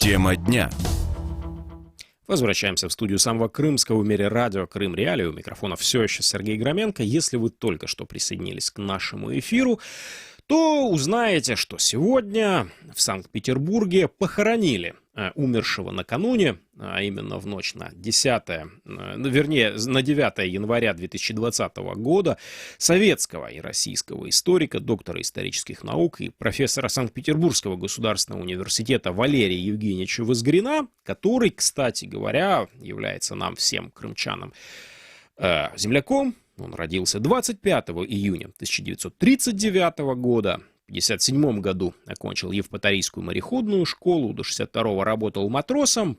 Тема дня. Возвращаемся в студию самого крымского в мире радио «Крым Реалии». У микрофона все еще Сергей Громенко. Если вы только что присоединились к нашему эфиру, то узнаете, что сегодня в Санкт-Петербурге похоронили умершего накануне, а именно в ночь на 9 января 2020 года, советского и российского историка, доктора исторических наук и профессора Санкт-Петербургского государственного университета Валерия Евгеньевича Возгрина, который, кстати говоря, является нам всем крымчанам земляком. Он родился 25 июня 1939 года. В 1957 году окончил Евпаторийскую мореходную школу, до 1962 работал матросом,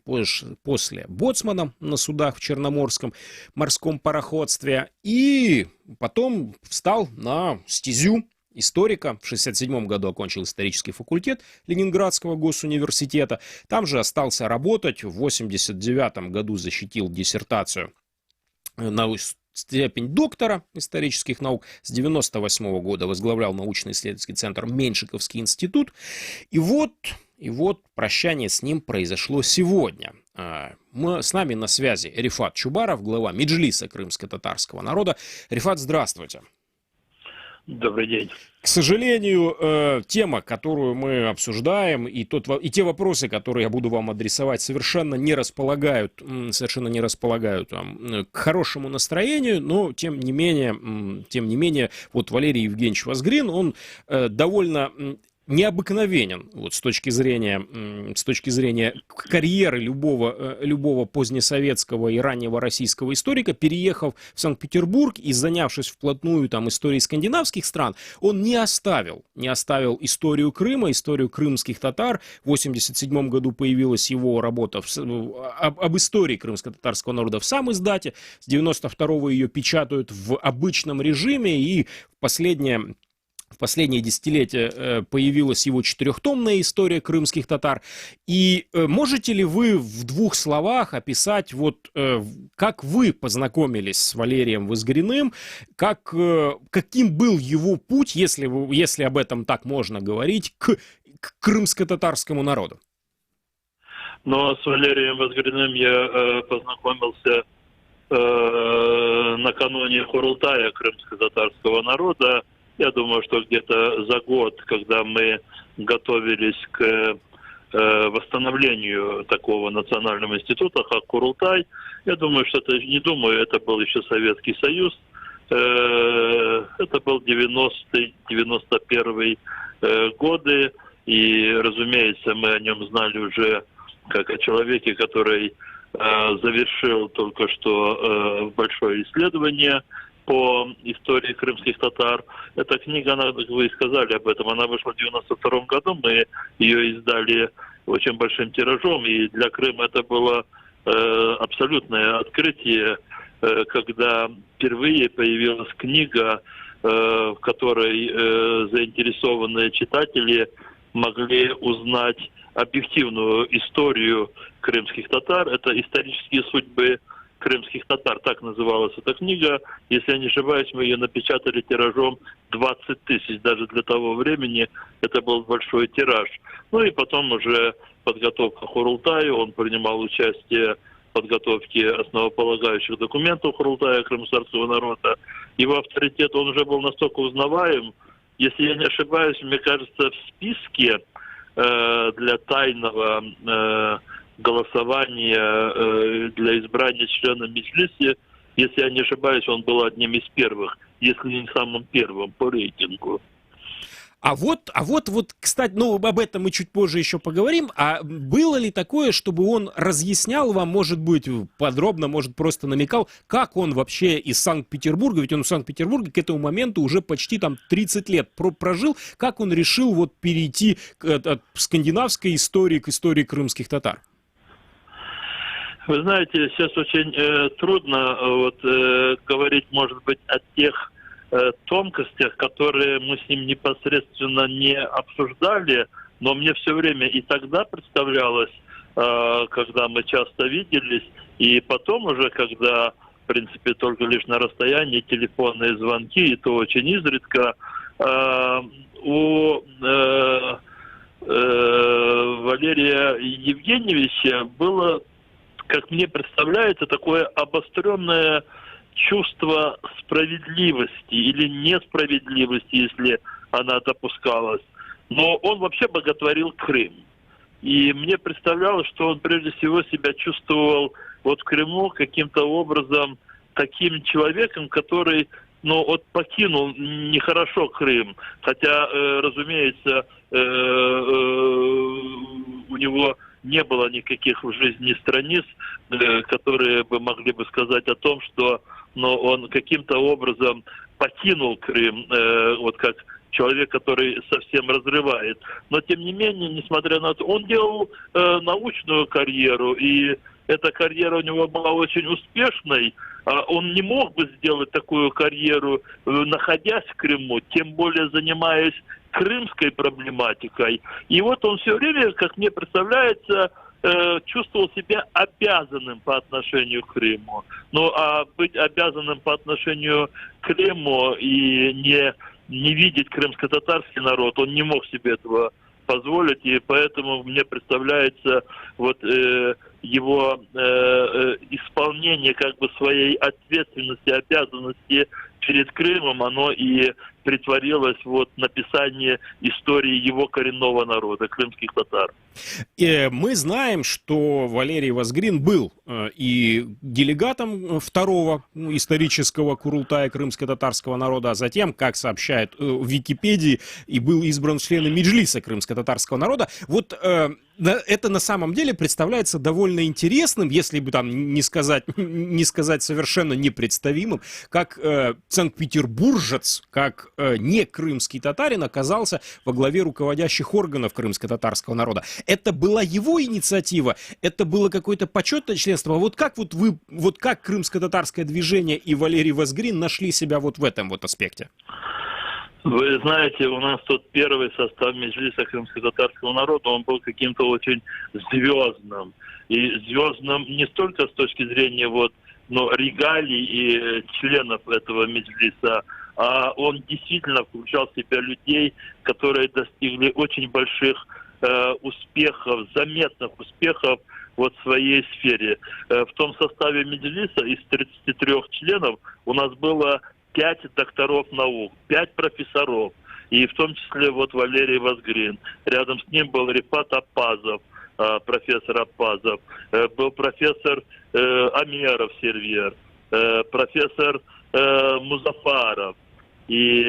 после боцманом на судах в Черноморском морском пароходстве, и потом встал на стезю историка. В 1967 году окончил исторический факультет Ленинградского госуниверситета, там же остался работать, в 1989 году защитил диссертацию на степень доктора исторических наук, с 1998 года возглавлял научно-исследовательский центр Меньшиковский институт, и вот прощание с ним произошло сегодня. С нами на связи Рифат Чубаров, глава Меджлиса крымско-татарского народа. Рифат, здравствуйте. Добрый день. К сожалению, тема, которую мы обсуждаем, и те вопросы, которые я буду вам адресовать, совершенно не располагают к хорошему настроению, но тем не менее, вот Валерий Евгеньевич Возгрин, он довольно необыкновенен вот, с точки зрения карьеры любого позднесоветского и раннего российского историка. Переехав в Санкт-Петербург и занявшись вплотную там историей скандинавских стран, он не оставил историю Крыма, историю крымских татар. В 1987 году появилась его работа об истории крымско-татарского народа в сам издате. С 1992 ее печатают в обычном режиме, и в последнее десятилетие появилась его 4-томная история крымских татар. И можете ли вы в 2 словах описать, как вы познакомились с Валерием Возгриным, каким был его путь, если об этом так можно говорить, к крымско-татарскому народу? Но с Валерием Возгриным я познакомился накануне Курултая крымско-татарского народа. Я думаю, что где-то за год, когда мы готовились к восстановлению такого национального института, как Курултай, это был еще Советский Союз, это был 90-91 годы, и, разумеется, мы о нем знали уже как о человеке, который завершил только что большое исследование по истории крымских татар. Эта книга, вы сказали об этом, она вышла в 1992 году, мы ее издали очень большим тиражом, и для Крыма это было абсолютное открытие, когда впервые появилась книга, в которой заинтересованные читатели могли узнать объективную историю крымских татар. Это исторические судьбы крымских татар, так называлась эта книга. Если я не ошибаюсь, мы ее напечатали тиражом 20 тысяч. Даже для того времени это был большой тираж. Ну и потом уже подготовка к Курултаю. Он принимал участие в подготовке основополагающих документов Курултая крымско-татарского народа. Его авторитет, он уже был настолько узнаваем. Если я не ошибаюсь, мне кажется, в списке для тайного голосования для избрания члена Меджлиса, если я не ошибаюсь, он был одним из первых, если не самым первым по рейтингу. А вот, кстати, об этом мы чуть позже еще поговорим. А было ли такое, чтобы он разъяснял вам, может быть, подробно, может, просто намекал, как он вообще из Санкт-Петербурга, ведь он в Санкт-Петербурге к этому моменту уже почти 30 лет прожил, как он решил перейти от скандинавской истории к истории крымских татар? Вы знаете, сейчас очень трудно говорить, может быть, о тех тонкостях, которые мы с ним непосредственно не обсуждали, но мне все время и тогда представлялось, когда мы часто виделись, и потом уже, когда, в принципе, только лишь на расстоянии телефонные звонки, и то очень изредка, у Валерия Евгеньевича было, как мне представляется, такое обостренное чувство справедливости или несправедливости, если она допускалась. Но он вообще боготворил Крым. И мне представлялось, что он прежде всего себя чувствовал вот в Крыму каким-то образом таким человеком, который, ну, вот покинул нехорошо Крым. Хотя, разумеется, у него не было никаких в жизни страниц, которые бы могли бы сказать о том, что, ну, он каким-то образом покинул Крым, вот как человек, который совсем разрывает. Но, тем не менее, несмотря на это, он делал научную карьеру, и эта карьера у него была очень успешной. Он не мог бы сделать такую карьеру, находясь в Крыму, тем более занимаясь крымской проблематикой. И вот он все время, как мне представляется, чувствовал себя обязанным по отношению к Крыму. Ну, а быть обязанным по отношению к Крыму и не видеть крымско-татарский народ, он не мог себе этого позволить, и поэтому мне представляется вот его исполнение как бы своей ответственности, обязанности перед Крымом, оно и притворилось вот написание истории его коренного народа, крымских татар. Мы знаем, что Валерий Вазгрин был и делегатом второго исторического Курултая крымско-татарского народа, а затем, как сообщает в Википедии, и был избран членом Меджлиса крымско-татарского народа. Вот это на самом деле представляется довольно интересным, если бы там не сказать совершенно непредставимым, как санкт-петербуржец, как не крымский татарин оказался во главе руководящих органов крымско-татарского народа. Это была его инициатива, это было какое-то почетное членство. Вот как как крымско-татарское движение и Валерий Вазгрин нашли себя вот в этом вот аспекте? Вы знаете, у нас тут первый состав Меджлиса крымско-татарского народа, он был каким-то очень звездным. И звездным не столько с точки зрения регалий и членов этого Меджлиса, а он действительно включал в себя людей, которые достигли очень больших успехов, заметных успехов в своей сфере. В том составе Меджлиса из 33 членов у нас было 5 докторов наук, 5 профессоров, и в том числе Валерий Вазгрин. Рядом с ним был Рифат Апазов, профессор Апазов, был профессор Амеров Сервер, профессор Музафаров. И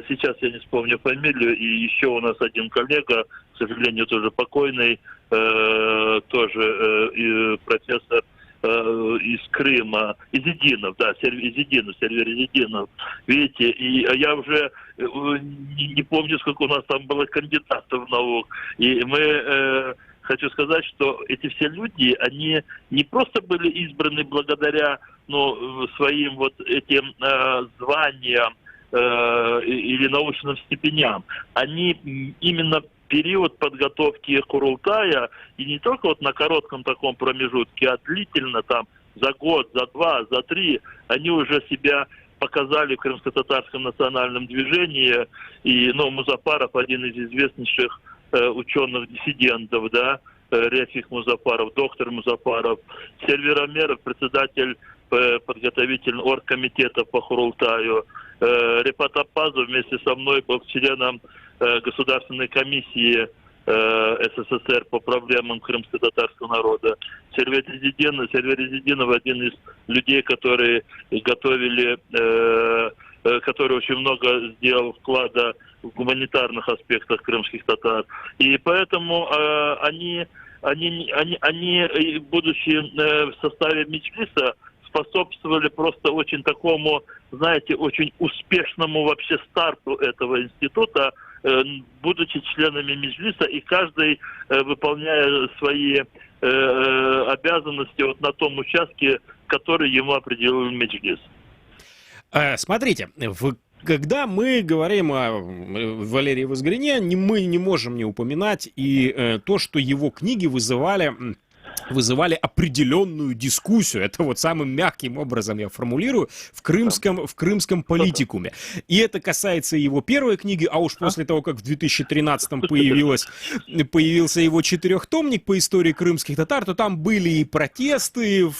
сейчас я не вспомню фамилию, и еще у нас один коллега, к сожалению, тоже покойный, тоже профессор из Крыма, Изидинов, да, Сервер Изидинов. Видите, и я уже не помню, сколько у нас там было кандидатов наук. И мы, хочу сказать, что эти все люди, они не просто были избраны благодаря своим этим званиям или научным степеням. Они именно период подготовки Курултая, и не только на коротком таком промежутке, а длительно, там, за год, за 2, за 3, они уже себя показали в крымско-татарском национальном движении. И, Музафаров, один из известнейших ученых-диссидентов, да, Рефик Музафаров, доктор Музафаров, Сервер Амеров, председатель подготовительного оргкомитета по Курултаю, Рифат Апазов вместе со мной был членом Государственной комиссии СССР по проблемам крымско-татарского народа. Сервер Изидинов один из людей, которые готовили, который очень много сделал вклада в гуманитарных аспектах крымских татар. И поэтому они, будучи в составе Меджлиса, способствовали просто очень такому, знаете, очень успешному вообще старту этого института, будучи членами Меджлиса, и каждый, выполняя свои обязанности на том участке, который ему определил Меджлис. Смотрите, когда мы говорим о Валерии Вазгрине, мы не можем не упоминать и то, что его книги вызывали вызывали определенную дискуссию. Это вот самым мягким образом я формулирую в крымском политикуме. И это касается его первой книги, а уж после того, как в 2013-м появился его четырехтомник по истории крымских татар, то там были и протесты,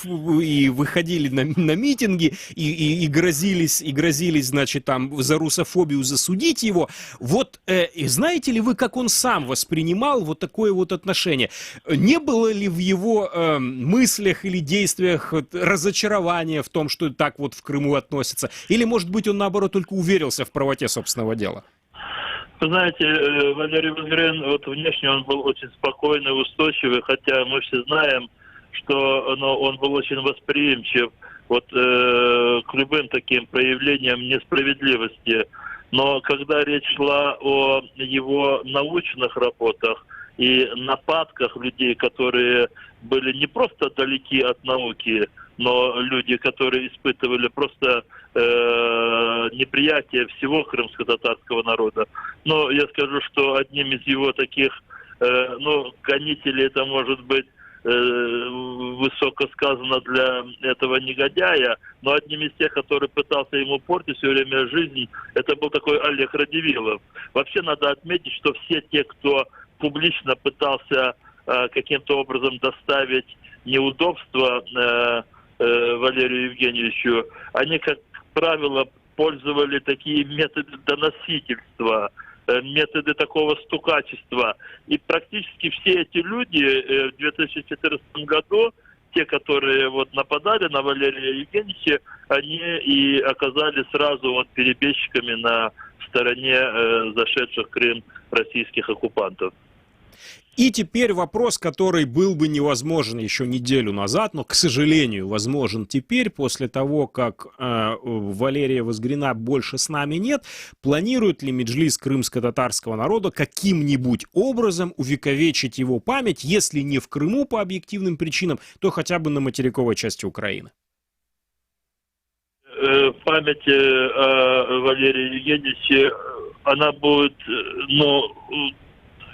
и выходили на митинги, и грозились, значит, там за русофобию засудить его. Вот знаете ли вы, как он сам воспринимал вот такое вот отношение? Не было ли в его мыслях или действиях разочарования в том, что так вот в Крыму относятся? Или, может быть, он, наоборот, только уверился в правоте собственного дела? Вы знаете, Валерий Возгрен, вот внешне он был очень спокойный, устойчивый, хотя мы все знаем, что он был очень восприимчив вот, к любым таким проявлениям несправедливости. Но когда речь шла о его научных работах и нападках людей, которые были не просто далеки от науки, но люди, которые испытывали просто неприятие всего крымско-татарского народа. Но я скажу, что одним из его таких, гонителей, это может быть высоко сказано для этого негодяя, но одним из тех, который пытался ему портить все время жизнь, это был такой Олег Радивилов. Вообще надо отметить, что все те, кто публично пытался каким-то образом доставить неудобства Валерию Евгеньевичу, они, как правило, пользовали такие методы доносительства, методы такого стукачества. И практически все эти люди в 2014 году, те, которые вот нападали на Валерия Евгеньевича, они и оказались сразу вот перебежчиками на стороне зашедших в Крым российских оккупантов. И теперь вопрос, который был бы невозможен еще неделю назад, но, к сожалению, возможен теперь, после того, как Валерия Возгрена больше с нами нет. Планирует ли Меджлис крымско-татарского народа каким-нибудь образом увековечить его память, если не в Крыму по объективным причинам, то хотя бы на материковой части Украины? Память о Валерии Евгеньевиче, она будет,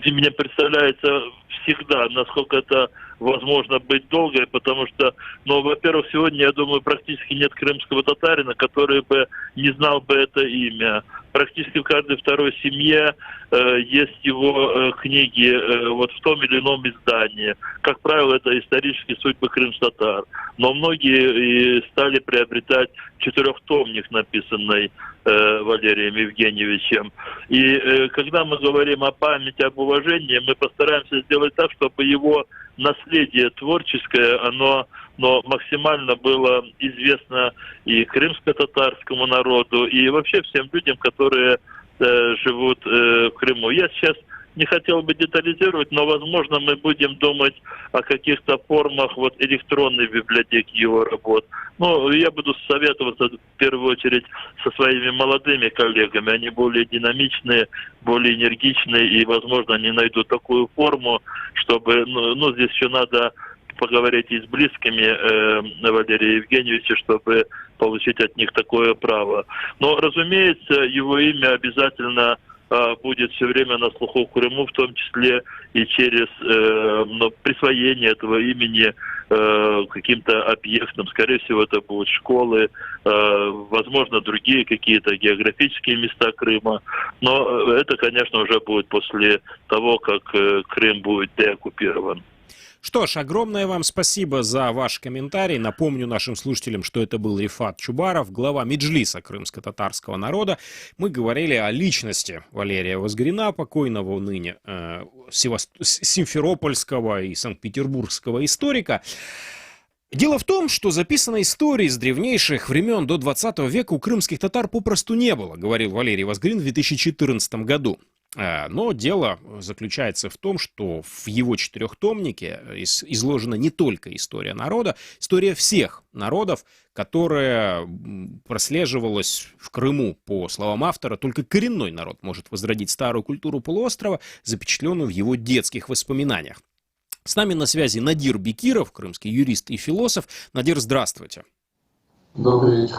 и мне представляется всегда, насколько это возможно быть долгой, потому что, во-первых, сегодня, я думаю, практически нет крымского татарина, который бы не знал бы это имя. Практически в каждой второй семье есть его книги вот в том или ином издании. Как правило, это исторические судьбы крымс-татар. Но многие и стали приобретать четырехтомник, написанный Валерием Евгеньевичем. И когда мы говорим о памяти, об уважении, мы постараемся сделать так, чтобы его наследие творческое, оно максимально было известно и крымско-татарскому народу, и вообще всем людям, которые живут в Крыму. Я сейчас не хотел бы детализировать, но, возможно, мы будем думать о каких-то формах вот электронной библиотеки его работ. Я буду советоваться в первую очередь со своими молодыми коллегами. Они более динамичные, более энергичные, и, возможно, они найдут такую форму, чтобы, здесь еще надо поговорить и с близкими Валерия Евгеньевича, чтобы получить от них такое право. Но, разумеется, его имя обязательно будет все время на слуху в Крыму, в том числе и через присвоение этого имени каким-то объектам. Скорее всего, это будут школы, возможно, другие какие-то географические места Крыма. Но это, конечно, уже будет после того, как Крым будет деоккупирован. Что ж, огромное вам спасибо за ваш комментарий. Напомню нашим слушателям, что это был Рифат Чубаров, глава Меджлиса крымско-татарского народа. Мы говорили о личности Валерия Возгрена, покойного ныне симферопольского и санкт-петербургского историка. Дело в том, что записанной истории с древнейших времен до 20 века у крымских татар попросту не было, говорил Валерий Возгрен в 2014 году. Но дело заключается в том, что в его четырехтомнике изложена не только история народа, история всех народов, которая прослеживалась в Крыму. По словам автора, только коренной народ может возродить старую культуру полуострова, запечатленную в его детских воспоминаниях. С нами на связи Надир Бекиров, крымский юрист и философ. Надир, здравствуйте. Добрый вечер.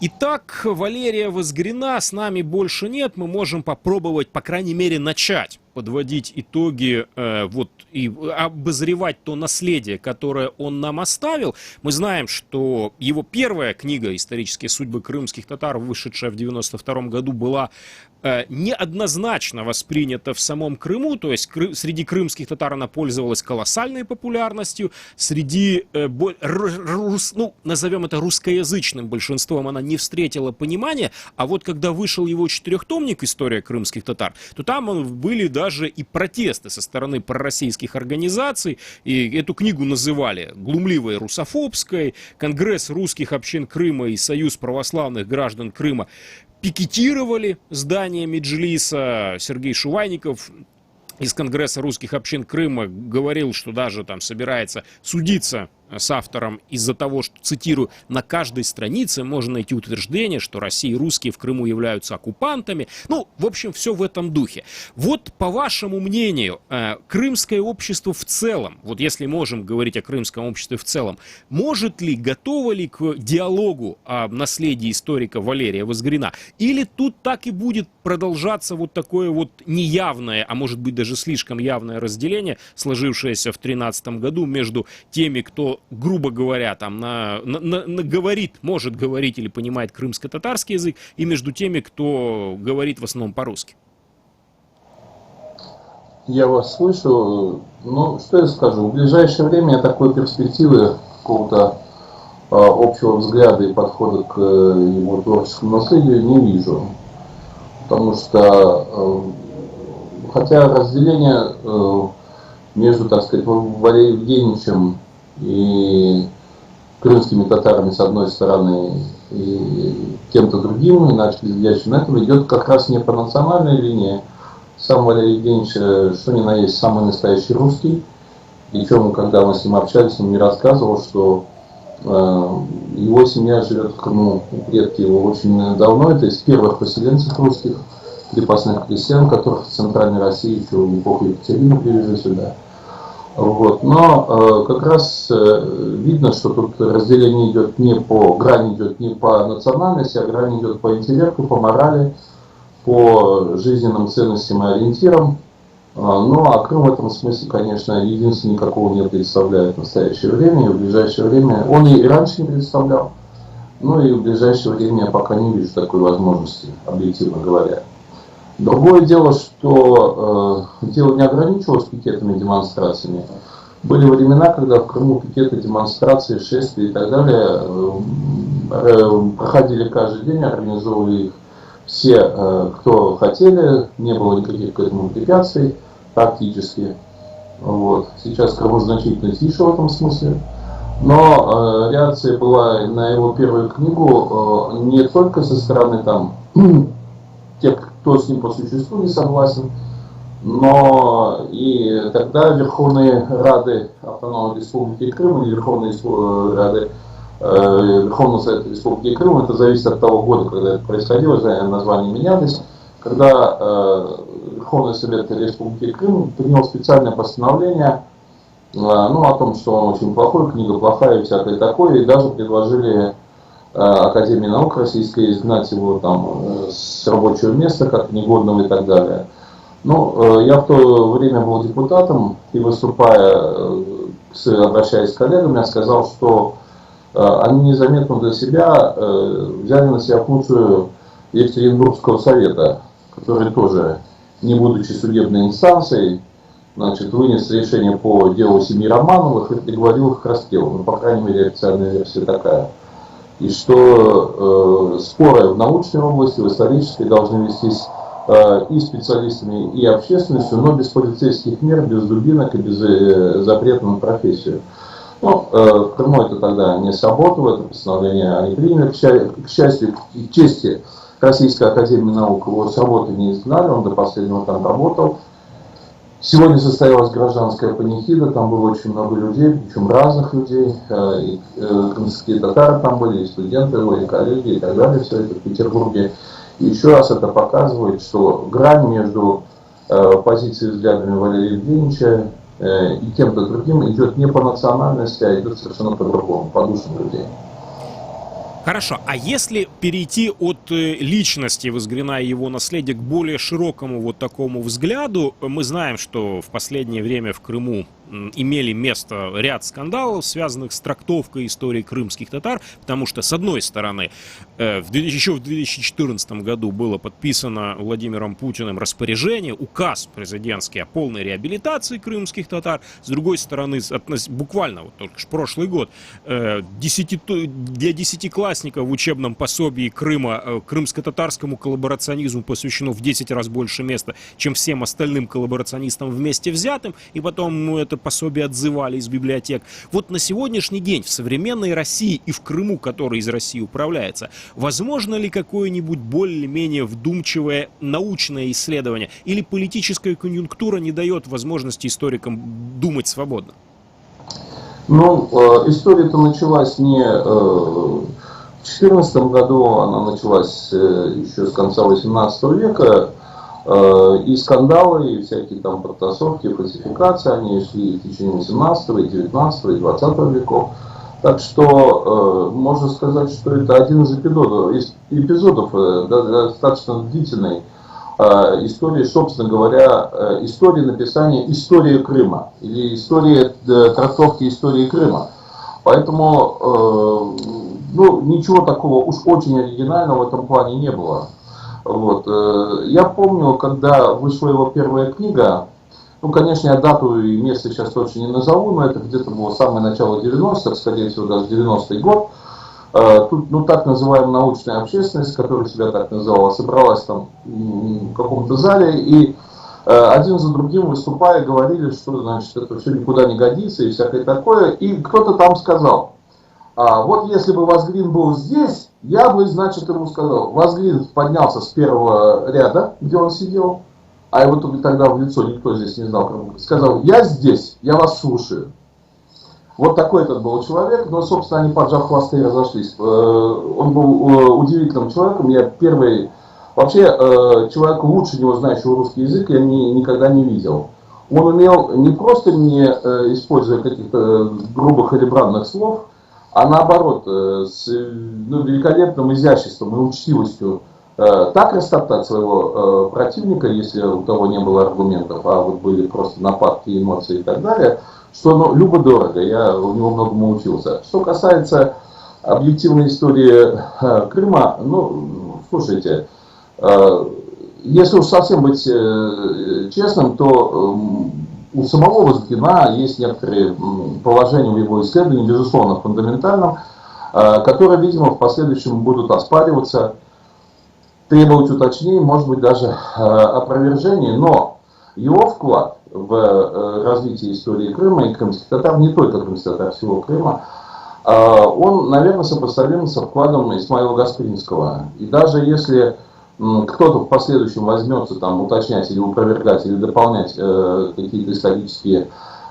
Итак, Валерия Возгрина с нами больше нет. Мы можем попробовать, по крайней мере, начать подводить итоги и обозревать то наследие, которое он нам оставил. Мы знаем, что его первая книга «Исторические судьбы крымских татар», вышедшая в 1992 году, была неоднозначно воспринята в самом Крыму, то есть среди крымских татар она пользовалась колоссальной популярностью, среди, назовем это русскоязычным большинством, она не встретила понимания, а вот когда вышел его четырехтомник «История крымских татар», то там были даже и протесты со стороны пророссийских организаций, и эту книгу называли глумливой русофобской. Конгресс русских общин Крыма и Союз православных граждан Крыма пикетировали здание Меджлиса. Сергей Шувайников из Конгресса русских общин Крыма говорил, что даже там собирается судиться с автором из-за того, что, цитирую, на каждой странице можно найти утверждение, что Россия и русские в Крыму являются оккупантами. Ну, в общем, все в этом духе. Вот, по вашему мнению, крымское общество в целом, вот если можем говорить о крымском обществе в целом, может ли, готово ли к диалогу о наследии историка Валерия Возгрина? Или тут так и будет продолжаться вот такое вот неявное, а может быть даже слишком явное разделение, сложившееся в 2013 году между теми, кто, грубо говоря, там говорит, может говорить или понимает крымско-татарский язык, и между теми, кто говорит в основном по-русски? Я вас слышу. Ну, что я скажу? В ближайшее время я такой перспективы какого-то общего взгляда и подхода к его творческому наследию не вижу. Потому что, хотя разделение между, так сказать, Валерием Евгеньевичем и крымскими татарами с одной стороны и кем-то другим, иначе глядящим на это, идет как раз не по национальной линии. Сам Валерий Евгеньевич, что ни на есть, самый настоящий русский. Причем, когда мы с ним общались, он мне рассказывал, что его семья живет в Крыму, предки его очень давно, это из первых поселенцев русских, крепостных крестьян, которых в Центральной России еще в эпоху Екатерины привезли сюда. Вот. Но как раз видно, что тут разделение идет грань идет не по национальности, а грань идет по интеллекту, по морали, по жизненным ценностям и ориентирам. Ну а Крым в этом смысле, конечно, единственный, никакого не представляет в настоящее время, и в ближайшее время он и раньше не представлял, но и в ближайшее время я пока не вижу такой возможности, объективно говоря. Другое дело, что дело не ограничивалось пикетами и демонстрациями. Были времена, когда в Крыму пикеты, демонстрации, шествия и так далее проходили каждый день, организовывали их все, кто хотели, не было никаких к этому препятствий практически. Вот. Сейчас Крым значительно тише в этом смысле. Но реакция была на его первую книгу не только со стороны там тех, кто с ним по существу не согласен, но и тогда Верховные Рады Автономной Республики Крым или Верховные Рады Верховного Совета Республики Крым, это зависит от того года, когда это происходило, названия менялись, когда Верховный Совет Республики Крым принял специальное постановление о том, что он очень плохой, книга плохая и всякое такое, и даже предложили Академии наук российской изгнать его там с рабочего места как негодного и так далее. Ну, я в то время был депутатом и выступая, обращаясь с коллегами, я сказал, что они незаметно для себя взяли на себя функцию Екатеринбургского совета, который тоже, не будучи судебной инстанцией, вынес решение по делу семьи Романовых и приговорил их к расстрелу. Ну, по крайней мере, официальная версия такая. И что споры в научной области, в исторической должны вестись и специалистами, и общественностью, но без полицейских мер, без дубинок и без запрета на профессию. Ну, в Крыму это тогда не сработало, это постановление они приняли. К счастью, к чести Российской Академии Наук его с работы не изгнали, он до последнего там работал. Сегодня состоялась гражданская панихида, там было очень много людей, причем разных людей, и крымские татары там были, и студенты его, и коллеги, и так далее, все это в Петербурге. И еще раз это показывает, что грань между позицией и взглядами Валерия Евгеньевича и кем-то другим идет не по национальности, а идет совершенно по-другому, по душам людей. Хорошо, а если перейти от личности Возгрина и его наследия к более широкому вот такому взгляду, мы знаем, что в последнее время в Крыму имели место ряд скандалов, связанных с трактовкой истории крымских татар, потому что, с одной стороны, еще в 2014 году было подписано Владимиром Путиным распоряжение, указ президентский о полной реабилитации крымских татар, с другой стороны, буквально вот только прошлый год, для десятиклассников в учебном пособии Крыма крымско-татарскому коллаборационизму посвящено в 10 раз больше места, чем всем остальным коллаборационистам вместе взятым, и потом это пособие отзывали из библиотек. Вот на сегодняшний день в современной России и в Крыму, который из России управляется, возможно ли какое-нибудь более-менее вдумчивое научное исследование, или политическая конъюнктура не дает возможности историкам думать свободно? Ну, история-то началась не в 2014 году, она началась еще с конца 18 века, и скандалы, и всякие там подтасовки, фальсификации, они шли в течение 18, и 19, и 20 веков. Так что можно сказать, что это один из эпизодов достаточно длительной истории, собственно говоря, истории написания «История Крыма» или история трактовки истории Крыма. Поэтому ничего такого уж очень оригинального в этом плане не было. Вот. Я помню, когда вышла его первая книга, конечно, я дату и место сейчас точно не назову, но это где-то было самое начало 90-х, скорее всего, даже 90-й год. Тут, так называемая научная общественность, которая себя так называла, собралась там в каком-то зале, и один за другим выступая говорили, что, значит, это все никуда не годится и всякое такое, и кто-то там сказал: вот если бы Возгрин был здесь, я бы, значит, ему сказал. Возгрин поднялся с первого ряда, где он сидел, а его тогда в лицо никто здесь не знал, сказал: я здесь, я вас слушаю. Вот такой этот был человек, но, собственно, они, поджав хвосты, и разошлись. Он был удивительным человеком, я первый, вообще, человека лучше него знающего русский язык я никогда не видел. Он умел не просто не используя каких-то грубых или бранных слов, а наоборот, с великолепным изяществом и учтивостью так растоптать своего противника, если у того не было аргументов, а вот были просто нападки, эмоции и так далее, что любо-дорого, я у него многому учился. Что касается объективной истории Крыма, слушайте, если уж совсем быть честным, то у самого Возгрина есть некоторые положения в его исследовании, безусловно, фундаментальном, которые, видимо, в последующем будут оспариваться, требовать уточнений, может быть, даже опровержений, но его вклад в развитие истории Крыма и крымских татар, не только крымских татар, всего Крыма, он, наверное, сопоставим со вкладом Исмаила Гаспринского. И даже если кто-то в последующем возьмется там уточнять или опровергать, или дополнять какие-то исторические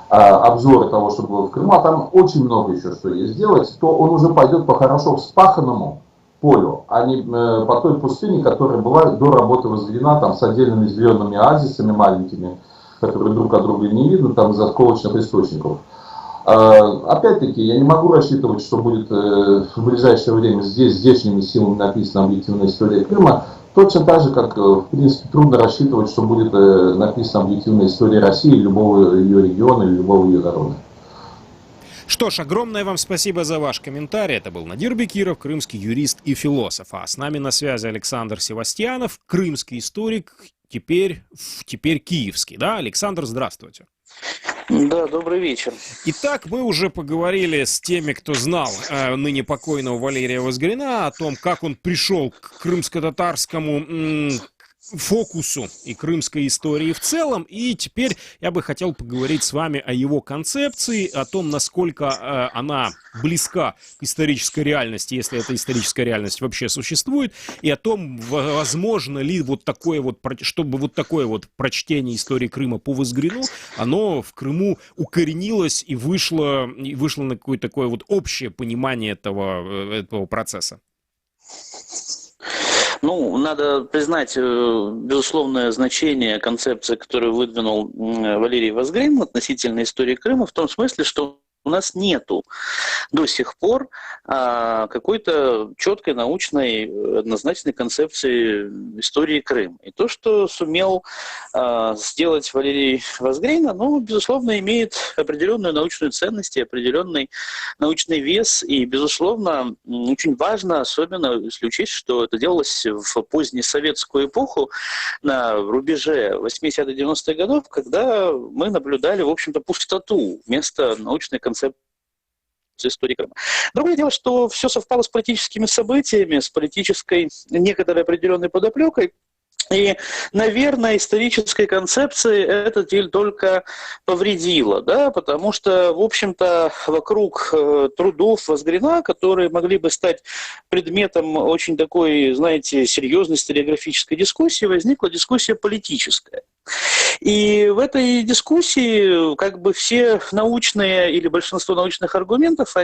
обзоры того, что было в Крыму, а там очень много еще что есть сделать, то он уже пойдет по хорошо вспаханному полю, а не по той пустыне, которая была до работы Возгрина, там с отдельными зелеными оазисами маленькими, которые друг от друга не видно, там из осколочных источников. Опять-таки, я не могу рассчитывать, что будет в ближайшее время здешними силами написана объективная история Крыма, точно так же, как, в принципе, трудно рассчитывать, что будет написана объективная история России, любого ее региона или любого ее народа. Что ж, огромное вам спасибо за ваш комментарий. Это был Надир Бекиров, крымский юрист и философ. А с нами на связи Александр Севастьянов, крымский историк, теперь киевский. Да, Александр, здравствуйте. Да, добрый вечер. Итак, мы уже поговорили с теми, кто знал ныне покойного Валерия Возгрина, о том, как он пришел к крымско-татарскому фокусу и крымской истории в целом. И теперь я бы хотел поговорить с вами о его концепции, о том, насколько она близка к исторической реальности, если эта историческая реальность вообще существует, и о том, возможно ли вот такое вот, чтобы вот такое вот прочтение истории Крыма по Возгрину, оно в Крыму укоренилось и вышло на какое-то такое вот общее понимание этого процесса. Надо признать безусловное значение концепции, которую выдвинул Валерий Возгрин относительно истории Крыма, в том смысле, что у нас нету до сих пор какой-то четкой научной однозначной концепции истории Крыма. И то, что сумел сделать Валерий Возгрина, ну, безусловно, имеет определенную научную ценность и определенный научный вес. И, безусловно, очень важно, особенно если учесть, что это делалось в позднесоветскую эпоху, на рубеже 80-90-х годов, когда мы наблюдали, в общем-то, пустоту вместо научной концепции истории Крыма. Другое дело, что все совпало с политическими событиями, с политической некоторой определенной подоплекой. И, наверное, исторической концепции это только повредило, да, потому что, в общем-то, вокруг трудов Возгрина, которые могли бы стать предметом очень такой, знаете, серьезной историографической дискуссии, возникла дискуссия политическая. И в этой дискуссии как бы все научные или большинство научных аргументов,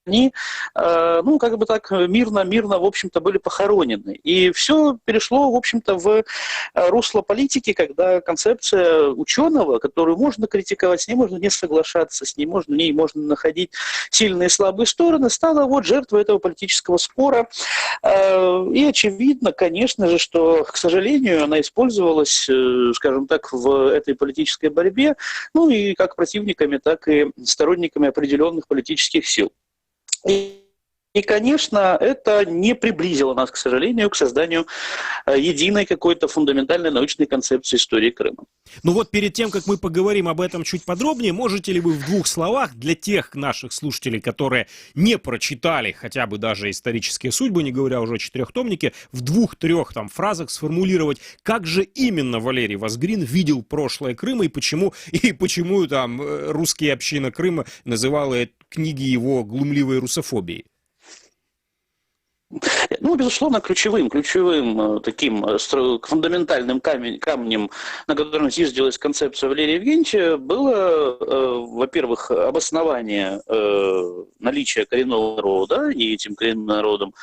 они, ну, как бы так мирно, в общем-то, были похоронены. И все перешло, в общем-то, в русло политики, когда концепция ученого, которую можно критиковать, с ней можно не соглашаться, в ней можно находить сильные и слабые стороны, стала вот жертвой этого политического спора. И очевидно, конечно же, что, к сожалению, она использовалась, скажем так, в этой политической борьбе, ну, и как противниками, так и сторонниками определенных политических сил. И, конечно, это не приблизило нас, к сожалению, к созданию единой какой-то фундаментальной научной концепции истории Крыма. Ну вот перед тем, как мы поговорим об этом чуть подробнее, можете ли вы в двух словах для тех наших слушателей, которые не прочитали хотя бы даже исторические судьбы, не говоря уже о четырехтомнике, в двух-трех там фразах сформулировать, как же именно Валерий Возгрин видел прошлое Крыма и почему там русские община Крыма называла книги его глумливой русофобией? Ну, безусловно, ключевым таким фундаментальным камнем, на котором зиждилась концепция Валерия Евгеньевича, было, во-первых, обоснование наличия коренного народа, и этим коренным народом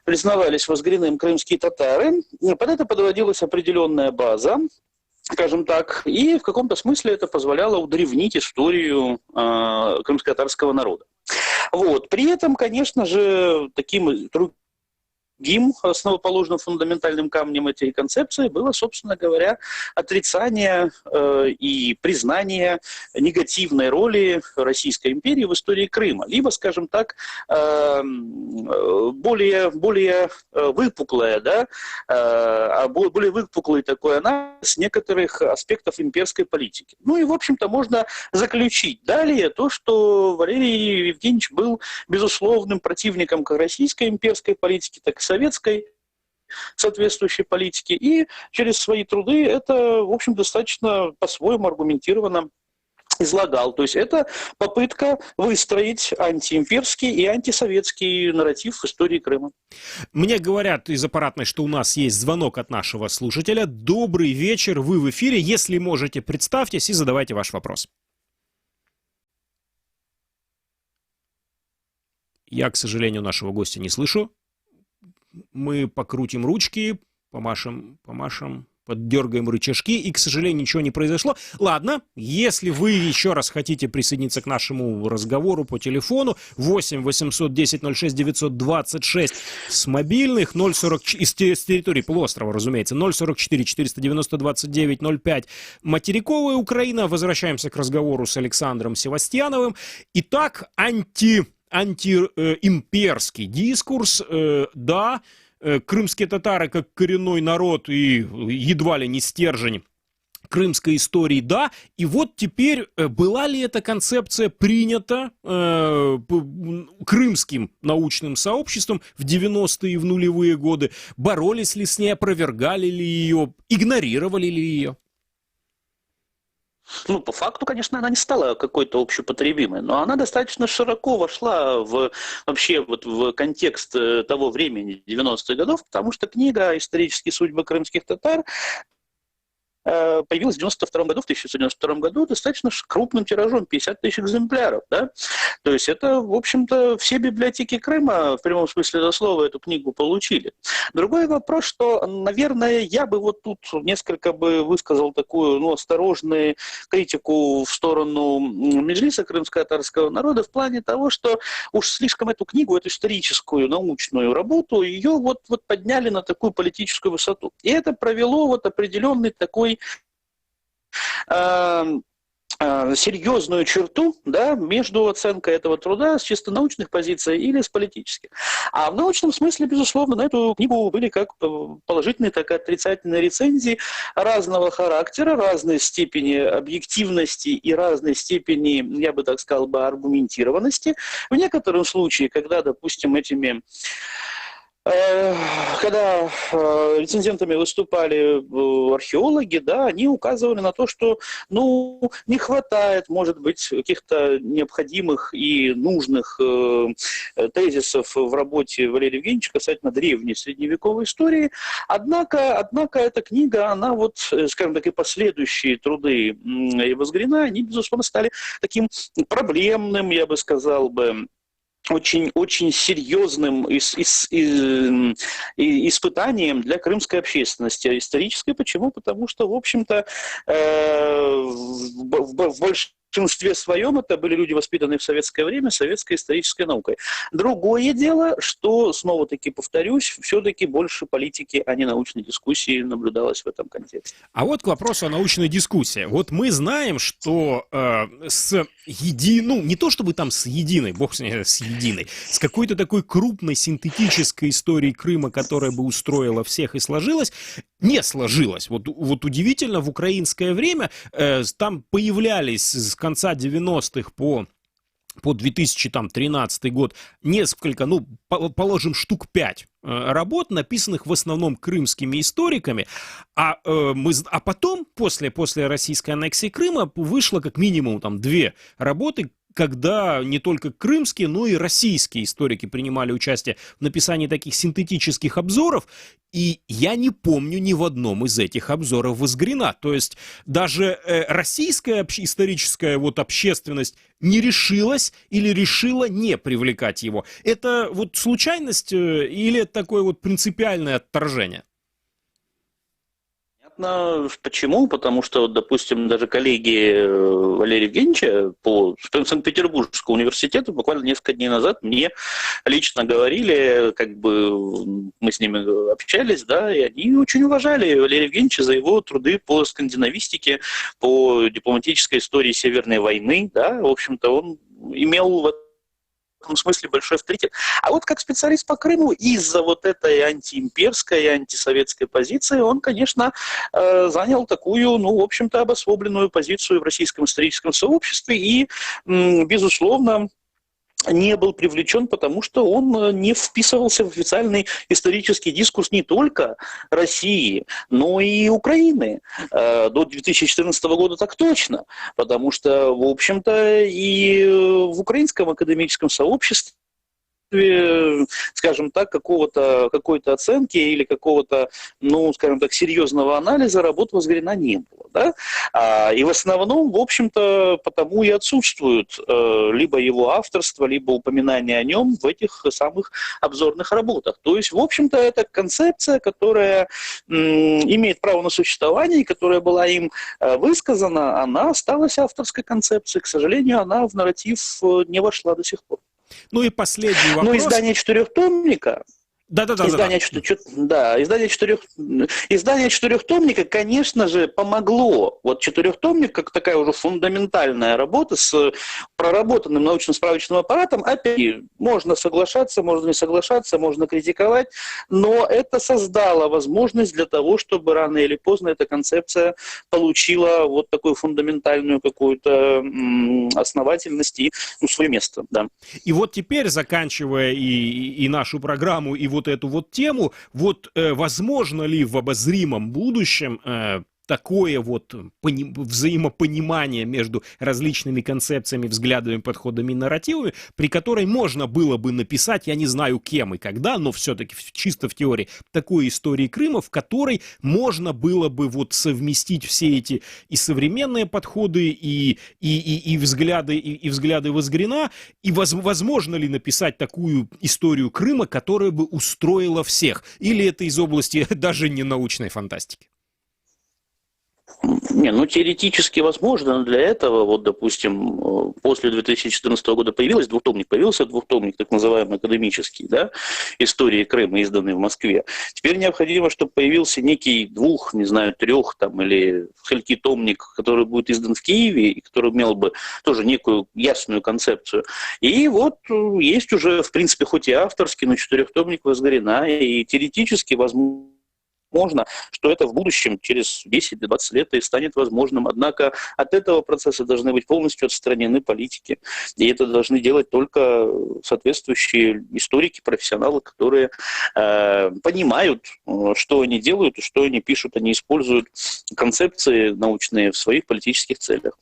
признавались Возгриным крымские татары. Под это подводилась определенная база, скажем так, и в каком-то смысле это позволяло удревнить историю крымско-татарского народа. Вот. При этом, конечно же, таким другим основоположным фундаментальным камнем этой концепции было, собственно говоря, отрицание и признание негативной роли Российской империи в истории Крыма. Либо, скажем так, более выпуклое, да, более выпуклый такой анализ некоторых аспектов имперской политики. Ну и, в общем-то, можно заключить далее то, что Валерий Евгеньевич был безусловным противником как российской имперской политики, так и советской соответствующей политики. И через свои труды это, в общем, достаточно по-своему аргументированно излагал. То есть это попытка выстроить антиимперский и антисоветский нарратив в истории Крыма. Мне говорят из аппаратной, что у нас есть звонок от нашего слушателя. Добрый вечер, вы в эфире. Если можете, представьтесь и задавайте ваш вопрос. Я, к сожалению, нашего гостя не слышу. Мы покрутим ручки, помашем, поддергаем рычажки, и, к сожалению, ничего не произошло. Ладно, если вы еще раз хотите присоединиться к нашему разговору по телефону, 8 810 06 926 с мобильных, 040, с территории полуострова, разумеется, 044 490 29 05, материковая Украина. Возвращаемся к разговору с Александром Севастьяновым. Итак, антиимперский дискурс, да, крымские татары как коренной народ и едва ли не стержень крымской истории, да, и вот теперь была ли эта концепция принята крымским научным сообществом в 90-е и в нулевые годы, боролись ли с ней, опровергали ли ее, игнорировали ли ее? Ну, по факту, конечно, она не стала какой-то общепотребимой, но она достаточно широко вошла вообще в контекст того времени, 90-х годов, потому что книга «Исторические судьбы крымских татар» появилась в 1992 году, в 1992 году достаточно крупным тиражом, 50 тысяч экземпляров. Да? То есть это, в общем-то, все библиотеки Крыма в прямом смысле этого слова эту книгу получили. Другой вопрос, что, наверное, я бы вот тут несколько бы высказал такую осторожную критику в сторону Меджлиса крымско-татарского народа в плане того, что уж слишком эту книгу, эту историческую, научную работу, ее вот подняли на такую политическую высоту. И это провело вот определенный такой серьезную черту, да, между оценкой этого труда с чисто научных позиций или с политических. А в научном смысле, безусловно, на эту книгу были как положительные, так и отрицательные рецензии разного характера, разной степени объективности и разной степени, я бы так сказал, аргументированности. В некотором случае, когда, допустим, когда рецензентами выступали археологи, да, они указывали на то, что не хватает, может быть, каких-то необходимых и нужных тезисов в работе Валерия Евгеньевича касательно древней средневековой истории. Однако эта книга, она скажем так, и последующие труды Возгрина, они, безусловно, стали таким проблемным, я бы сказал бы, очень серьезным испытанием для крымской общественности исторической. Почему? Потому что, в общем-то, в большинстве своем это были люди, воспитанные в советское время, советской исторической наукой. Другое дело, что, снова-таки повторюсь, все-таки больше политики, а не научной дискуссии наблюдалось в этом контексте. А вот к вопросу о научной дискуссии. Вот мы знаем, что не то чтобы там с единой, бог с ней, с единой, с какой-то такой крупной синтетической историей Крыма, которая бы устроила всех и сложилась, не сложилось. Вот удивительно, в украинское время там появлялись с конца 90-х по 2013 год несколько, положим, штук 5 работ, написанных в основном крымскими историками, а потом, после российской аннексии Крыма, вышло как минимум 2 работы, когда не только крымские, но и российские историки принимали участие в написании таких синтетических обзоров, и я не помню ни в одном из этих обзоров Возгрина. То есть даже российская историческая общественность не решилась или решила не привлекать его. Это случайность или такое принципиальное отторжение? Почему? Потому что, допустим, даже коллеги Валерия Евгеньевича по Санкт-Петербургскому университету буквально несколько дней назад мне лично говорили, мы с ними общались, да, и они очень уважали Валерия Евгеньевича за его труды по скандинавистике, по дипломатической истории Северной войны, да, в общем-то, он имел в этом смысле большой авторитет. А как специалист по Крыму из-за этой антиимперской, антисоветской позиции он, конечно, занял такую, в общем-то, обособленную позицию в российском историческом сообществе и, безусловно, не был привлечен, потому что он не вписывался в официальный исторический дискурс не только России, но и Украины. До 2014 года так точно, потому что, в общем-то, и в украинском академическом сообществе, скажем так, какой-то оценки или какого-то, скажем так, серьезного анализа работ Возгрина не было. Да? И в основном, в общем-то, потому и отсутствует либо его авторство, либо упоминание о нем в этих самых обзорных работах. То есть, в общем-то, это концепция, которая имеет право на существование, и которая была им высказана, она осталась авторской концепцией. К сожалению, она в нарратив не вошла до сих пор. И последний вопрос. Издание четырехтомника. Издание четырехтомника, конечно же, помогло. Четырехтомник, как такая уже фундаментальная работа с проработанным научно-справочным аппаратом, опять можно соглашаться, можно не соглашаться, можно критиковать, но это создало возможность для того, чтобы рано или поздно эта концепция получила такую фундаментальную какую-то основательность и свое место. Да. И теперь, заканчивая и нашу программу, и эту тему, возможно ли в обозримом будущем такое вот взаимопонимание между различными концепциями, взглядами, подходами и нарративами, при которой можно было бы написать, я не знаю кем и когда, но все-таки чисто в теории, такой истории Крыма, в которой можно было бы вот совместить все эти и современные подходы, и взгляды Возгрина, и возможно ли написать такую историю Крыма, которая бы устроила всех, или это из области даже не научной фантастики? Не, ну теоретически возможно, но для этого, вот, допустим, после 2014 года появился двухтомник, так называемый академический, да, истории Крыма, изданный в Москве. Теперь необходимо, чтобы появился некий трех там, или скольки-томник, который будет издан в Киеве, и который имел бы тоже некую ясную концепцию. И вот есть уже, в принципе, хоть и авторский, но четырехтомник Возгрина, и теоретически возможно, что это в будущем, через 10-20 лет, и станет возможным. Однако от этого процесса должны быть полностью отстранены политики. И это должны делать только соответствующие историки, профессионалы, которые понимают, что они делают и что они пишут. Они используют концепции научные в своих политических целях.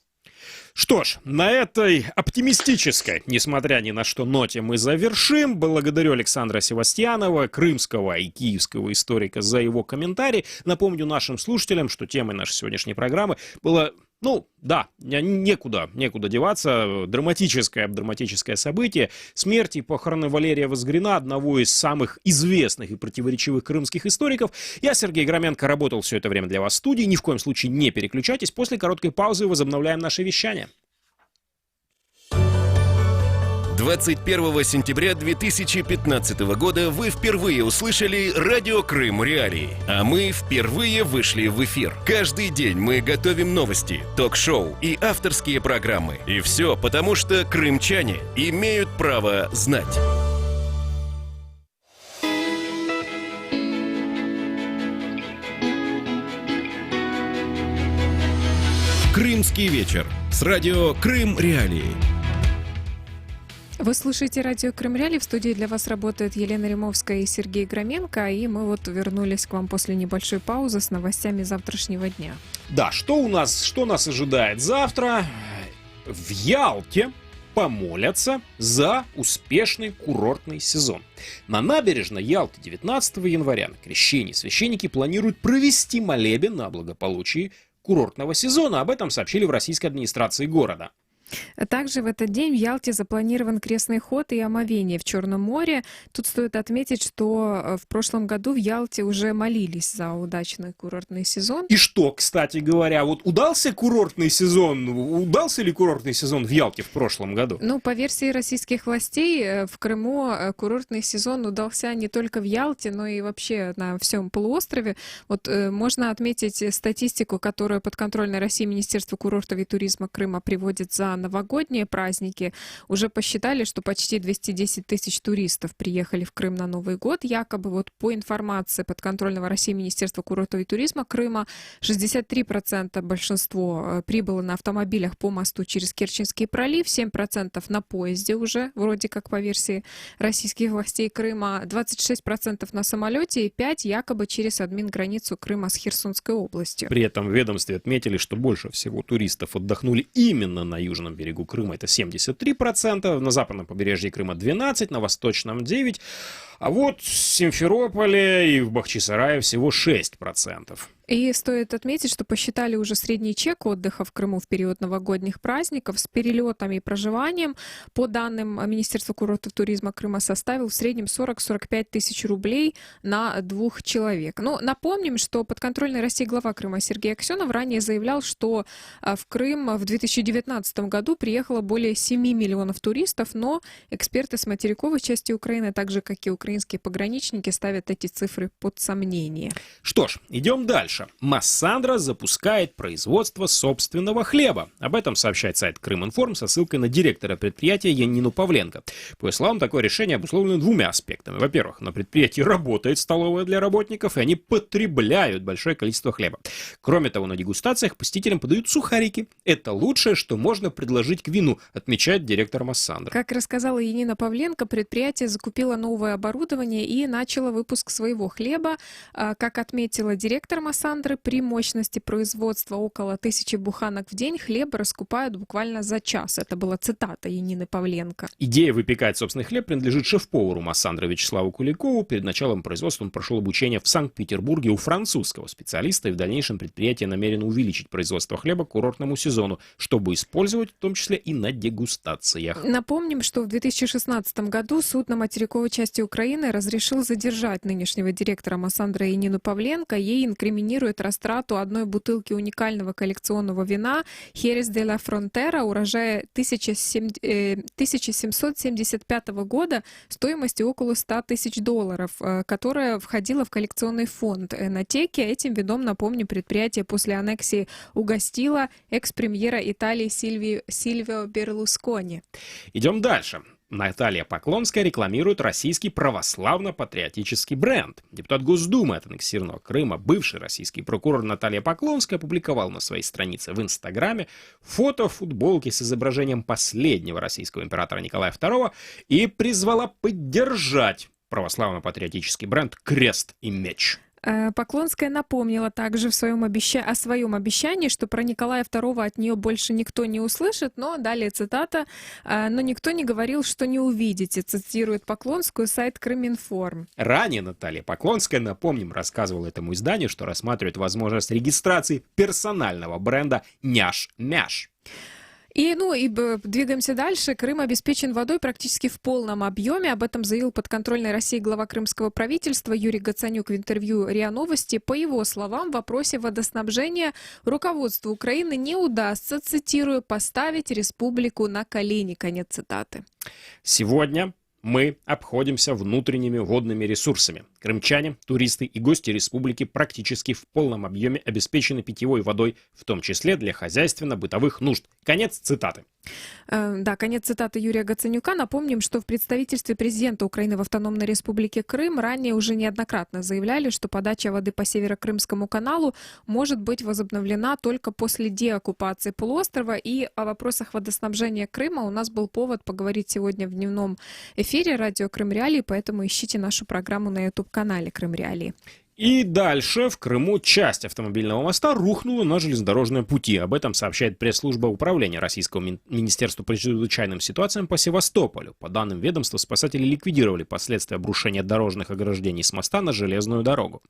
Что ж, на этой оптимистической, несмотря ни на что, ноте мы завершим. Благодарю Александра Севастьянова, крымского и киевского историка, за его комментарий. Напомню нашим слушателям, что темой нашей сегодняшней программы было... некуда деваться. Драматическое событие. Смерть и похороны Валерия Возгрина, одного из самых известных и противоречивых крымских историков. Я, Сергей Громенко, работал все это время для вас в студии. Ни в коем случае не переключайтесь. После короткой паузы возобновляем наше вещание. 21 сентября 2015 года вы впервые услышали «Радио Крым Реалии», а мы впервые вышли в эфир. Каждый день мы готовим новости, ток-шоу и авторские программы. И все потому, что крымчане имеют право знать. Крымский вечер с радио Крым Реалии. Вы слушаете радио Крым Реалии. В студии для вас работают Елена Римовская и Сергей Громенко. И мы вот вернулись к вам после небольшой паузы с новостями завтрашнего дня. Да, что нас ожидает завтра? В Ялте помолятся за успешный курортный сезон. На набережной Ялты 19 января на Крещении священники планируют провести молебен на благополучие курортного сезона. Об этом сообщили в российской администрации города. Также в этот день в Ялте запланирован крестный ход и омовение в Черном море. Тут стоит отметить, что в прошлом году в Ялте уже молились за удачный курортный сезон. И что, кстати говоря, вот удался ли курортный сезон в Ялте в прошлом году? Ну, по версии российских властей, в Крыму курортный сезон удался не только в Ялте, но и вообще на всем полуострове. Вот можно отметить статистику, которую подконтрольное России Министерство курортов и туризма Крыма приводит за новогодние праздники. Уже посчитали, что почти 210 тысяч туристов приехали в Крым на Новый год. Якобы вот по информации подконтрольного России Министерства курортов и туризма Крыма 63% большинство прибыло на автомобилях по мосту через Керченский пролив, 7% на поезде уже, вроде как по версии российских властей Крыма, 26% на самолете и 5% якобы через админграницу Крыма с Херсонской областью. При этом в ведомстве отметили, что больше всего туристов отдохнули именно на южном берегу Крыма, это 73%, на западном побережье Крыма 12%, на восточном 9%, а вот в Симферополе и в Бахчисарае всего 6%. И стоит отметить, что посчитали уже средний чек отдыха в Крыму в период новогодних праздников с перелетами и проживанием. По данным Министерства курортов туризма Крыма составил в среднем 40-45 тысяч рублей на 2 человек. Но напомним, что подконтрольный России глава Крыма Сергей Аксенов ранее заявлял, что в Крым в 2019 году приехало более 7 миллионов туристов, но эксперты с материковой части Украины, так же как и украинские пограничники, ставят эти цифры под сомнение. Что ж, идем дальше. Массандра запускает производство собственного хлеба. Об этом сообщает сайт Крыминформ со ссылкой на директора предприятия Янину Павленко. По ее словам, такое решение обусловлено двумя аспектами. Во-первых, на предприятии работает столовая для работников, и они потребляют большое количество хлеба. Кроме того, на дегустациях посетителям подают сухарики. Это лучшее, что можно предложить к вину, отмечает директор Массандра. Как рассказала Янина Павленко, предприятие закупило новое оборудование оборудование и начало выпуск своего хлеба. Как отметила директор Массандры, при мощности производства около 1000 буханок в день хлеба раскупают буквально за час. Это была цитата Янины Павленко. Идея выпекать собственный хлеб принадлежит шеф-повару Массандры Вячеславу Куликову. Перед началом производства он прошел обучение в Санкт-Петербурге у французского специалиста, и в дальнейшем предприятие намерено увеличить производство хлеба к курортному сезону, чтобы использовать в том числе и на дегустациях. Напомним, что в 2016 году суд на материковой части Украины разрешил задержать нынешнего директора Массандры Янину Павленко. Ей инкриминирует растрату одной бутылки уникального коллекционного вина «Херес де ла Фронтера» урожая 1775 года стоимостью около $100 000, которая входила в коллекционный фонд Энотеки. Этим вином, напомню, предприятие после аннексии угостило экс-премьера Италии Сильвио Берлускони. Идем дальше. Наталья Поклонская рекламирует российский православно-патриотический бренд. Депутат Госдумы от аннексированного Крыма, бывший российский прокурор Наталья Поклонская опубликовала на своей странице в Инстаграме фото футболки с изображением последнего российского императора Николая II и призвала поддержать православно-патриотический бренд «Крест и меч». Поклонская напомнила также о своем обещании, что про Николая II от нее больше никто не услышит, но далее цитата: «Но никто не говорил, что не увидите», цитирует Поклонскую сайт Крыминформ. Ранее Наталья Поклонская, напомним, рассказывала этому изданию, что рассматривает возможность регистрации персонального бренда «Няш-мяш». И двигаемся дальше. Крым обеспечен водой практически в полном объеме. Об этом заявил подконтрольной России глава крымского правительства Юрий Гацанюк в интервью РИА Новости. По его словам, в вопросе водоснабжения руководству Украины не удастся, цитирую, «поставить республику на колени». Конец цитаты. Сегодня мы обходимся внутренними водными ресурсами. Крымчане, туристы и гости республики практически в полном объеме обеспечены питьевой водой, в том числе для хозяйственно-бытовых нужд. Конец цитаты. Да, конец цитаты Юрия Гацанюка. Напомним, что в представительстве президента Украины в Автономной Республике Крым ранее уже неоднократно заявляли, что подача воды по Северо-Крымскому каналу может быть возобновлена только после деоккупации полуострова. И о вопросах водоснабжения Крыма у нас был повод поговорить сегодня в дневном эфире радио Крым Реалии, поэтому ищите нашу программу на YouTube-канале Крым Реалии. И дальше в Крыму часть автомобильного моста рухнула на железнодорожные пути. Об этом сообщает пресс-служба управления Российского министерства по чрезвычайным ситуациям по Севастополю. По данным ведомства, спасатели ликвидировали последствия обрушения дорожных ограждений с моста на железную дорогу.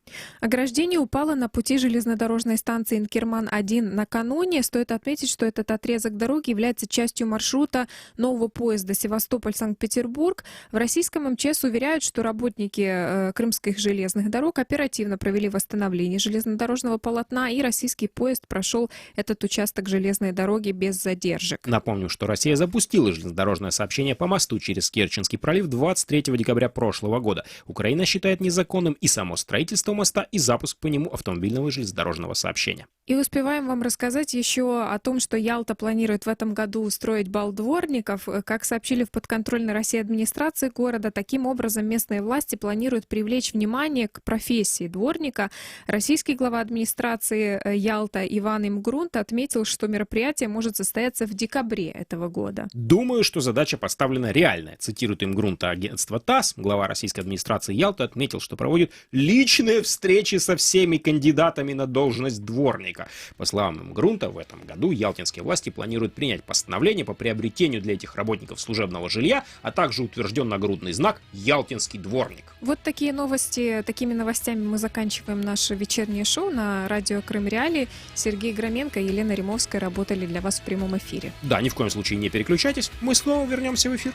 Ограждение упало на пути железнодорожной станции Инкерман-1 накануне. Стоит отметить, что этот отрезок дороги является частью маршрута нового поезда Севастополь-Санкт-Петербург. В российском МЧС уверяют, что работники крымских железных дорог оперативно провели восстановление железнодорожного полотна, и российский поезд прошел этот участок железной дороги без задержек. Напомню, что Россия запустила железнодорожное сообщение по мосту через Керченский пролив 23 декабря прошлого года. Украина считает незаконным и само строительство моста, и запуск по нему автомобильного железнодорожного сообщения. И успеваем вам рассказать еще о том, что Ялта планирует в этом году устроить бал дворников. Как сообщили в подконтрольной России администрации города, таким образом местные власти планируют привлечь внимание к профессии дворника. Российский глава администрации Ялта Иван Имгрунт отметил, что мероприятие может состояться в декабре этого года. Думаю, что задача поставлена реальная, цитирует Имгрунта агентство ТАСС. Глава российской администрации Ялты отметил, что проводит личные встречи со всеми кандидатами на должность дворника. По словам Имгрунта, в этом году ялтинские власти планируют принять постановление по приобретению для этих работников служебного жилья, а также утвержден нагрудный знак «Ялтинский дворник». Вот такие новости, такими новостями мы заканчиваем наше вечернее шоу на радио Крым Реалии. Сергей Громенко и Елена Римовская работали для вас в прямом эфире. Да, ни в коем случае не переключайтесь, мы снова вернемся в эфир.